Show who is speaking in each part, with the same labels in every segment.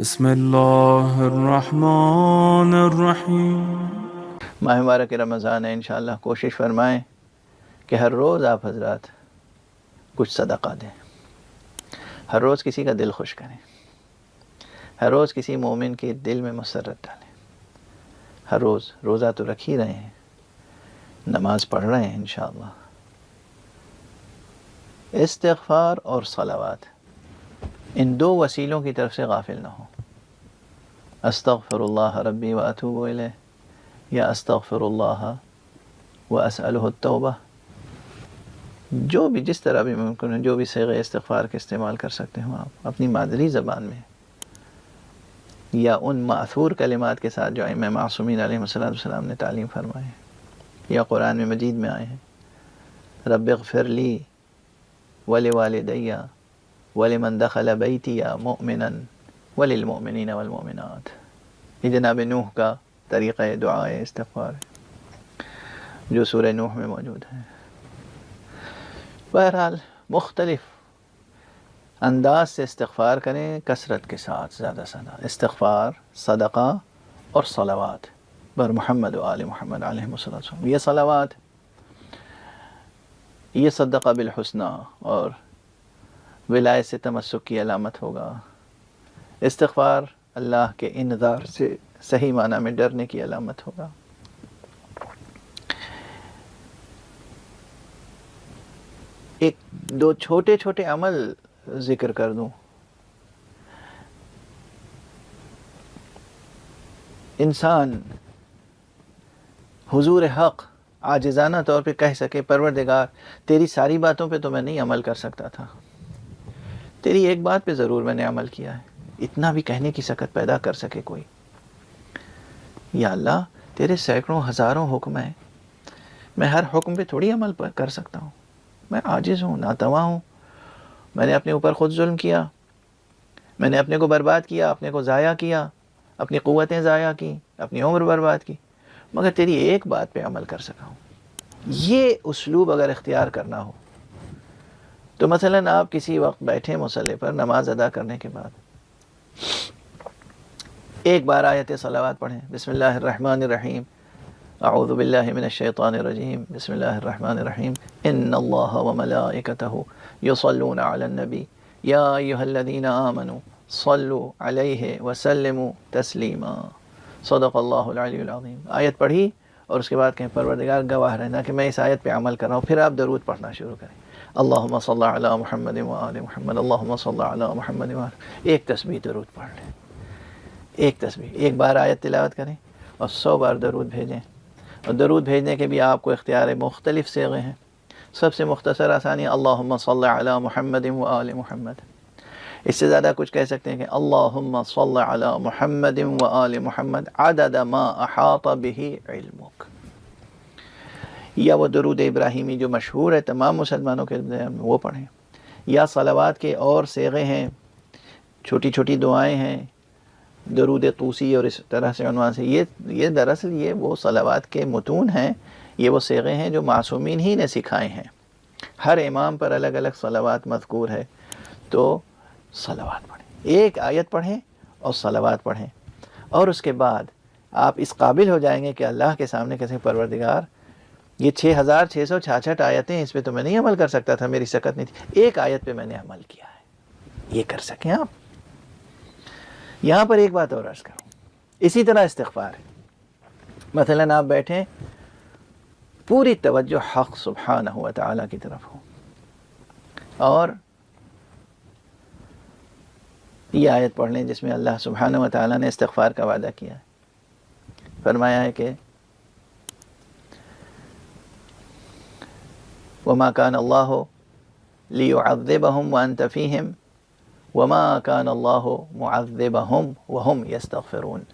Speaker 1: بسم اللہ الرحمن الرحیم۔
Speaker 2: ماہ مبارک رمضان ہے، انشاءاللہ کوشش فرمائیں کہ ہر روز آپ حضرات کچھ صدقہ دیں، ہر روز کسی کا دل خوش کریں، ہر روز کسی مومن کے دل میں مسرت ڈالیں، ہر روز روزہ تو رکھ ہی رہے ہیں، نماز پڑھ رہے ہیں انشاءاللہ۔ استغفار اور صلوات، ان دو وسیلوں کی طرف سے غافل نہ ہو۔ استغفر اللہ ربی واتوب الیہ یا استغفر اللہ واسألہ التوبہ، جو بھی جس طرح بھی ممکن ہے، جو بھی صیغہ استغفار کے استعمال کر سکتے ہو آپ اپنی مادری زبان میں، یا ان مأثور کلمات کے ساتھ جو ائمہ معصومین علیہ السلام نے تعلیم فرمائے یا قرآن میں مجید میں آئے ہیں۔ رب اغفر لی ولوالدی ولمن دخل بیتی مؤمنا وللمؤمنین والمؤمنات، یہ جناب نوح کا طریقہ دعا استغفار ہے جو سورہ نوح میں موجود ہے۔ بہرحال مختلف انداز سے استغفار کریں، کثرت کے ساتھ، زیادہ سے زیادہ استغفار، صدقہ اور صلوات بر محمد و آل محمد علیہ السلام۔ یہ صلوات، یہ صدقہ بالحسنہ اور ولایت سے تمسک کی علامت ہوگا۔ استغفار اللہ کے انذار سے صحیح معنی میں ڈرنے کی علامت ہوگا۔ ایک دو چھوٹے چھوٹے عمل ذکر کر دوں۔ انسان حضور حق عاجزانہ طور پہ کہہ سکے، پروردگار تیری ساری باتوں پہ تو میں نہیں عمل کر سکتا تھا، تیری ایک بات پہ ضرور میں نے عمل کیا ہے، اتنا بھی کہنے کی سکت پیدا کر سکے کوئی، یا اللہ تیرے سینکڑوں ہزاروں حکم ہیں، میں ہر حکم پہ تھوڑی عمل کر سکتا ہوں، میں عاجز ہوں، ناتواں ہوں، میں نے اپنے اوپر خود ظلم کیا، میں نے اپنے کو برباد کیا، اپنے کو ضائع کیا، اپنی قوتیں ضائع کی، اپنی عمر برباد کی، مگر تیری ایک بات پہ عمل کر سکا ہوں۔ یہ اسلوب اگر اختیار کرنا ہو تو مثلاً آپ کسی وقت بیٹھے مصلی پر نماز ادا کرنے کے بعد ایک بار آیت صلوات پڑھیں، بسم اللہ الرحمن الرحیم، اعوذ باللہ من الشیطان الرجیم، بسم اللہ الرحمن الرحیم، ان اللہ وملائکتہ یصلون علی النبی یا ایھا الذین آمنوا صلوا علیہ وسلموا تسلیما، صدق اللہ العلی العظیم۔ آیت پڑھی اور اس کے بعد کہیں پروردگار گواہ رہنا کہ میں اس آیت پہ عمل کر رہا ہوں، پھر آپ درود پڑھنا شروع کریں، اللہم صلی علی محمد وآل محمد، اللہم صلی علی محمد وآل، ایک تسبیح درود پڑھ لیں، ایک تسبیح، ایک بار آیت تلاوت کریں اور 100 بار درود بھیجیں۔ اور درود بھیجنے کے بھی آپ کو اختیار ہے، مختلف صیغے ہیں، سب سے مختصر آسانی اللہم صلی علی محمد وآل محمد۔ اس سے زیادہ کچھ کہہ سکتے ہیں کہ اللہم صلی علی محمد وآل محمد عدد ما احاط به علمک، یا وہ درود ابراہیمی جو مشہور ہے تمام مسلمانوں کے درمیان، وہ پڑھیں، یا صلوات کے اور صیغے ہیں، چھوٹی چھوٹی دعائیں ہیں، درود طوسی اور اس طرح سے عنوان سے، یہ دراصل یہ وہ صلوات کے متون ہیں، یہ وہ صیغے ہیں جو معصومین ہی نے سکھائے ہیں۔ ہر امام پر الگ الگ صلوات مذکور ہے، تو صلوات پڑھیں، ایک آیت پڑھیں اور صلوات پڑھیں، اور اس کے بعد آپ اس قابل ہو جائیں گے کہ اللہ کے سامنے کیسے پروردگار یہ 6666 آیتیں، اس پہ تو میں نہیں عمل کر سکتا تھا، میری سکت نہیں تھی، ایک آیت پہ میں نے عمل کیا ہے، یہ کر سکیں آپ۔ یہاں پر ایک بات اور عرض کروں، اسی طرح استغفار ہے، مثلاً آپ بیٹھیں، پوری توجہ حق سبحانہ و تعالی کی طرف ہو، اور یہ آیت پڑھ لیں جس میں اللہ سبحانہ و تعالی نے استغفار کا وعدہ کیا ہے، فرمایا ہے کہ وما كان الله ليعذبهم وأنت فيهم وما كان الله معذبهم وهم يستغفرون۔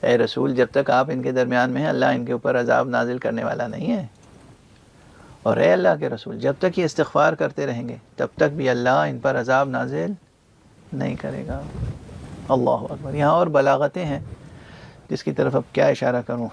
Speaker 2: اے رسول جب تک آپ ان کے درمیان میں ہیں، اللہ ان کے اوپر عذاب نازل کرنے والا نہیں ہے، اور اے اللہ کے رسول جب تک یہ استغفار کرتے رہیں گے تب تک بھی اللہ ان پر عذاب نازل نہیں کرے گا۔ اللہ اکبر۔ یہاں اور بلاغتیں ہیں جس کی طرف اب کیا اشارہ کروں،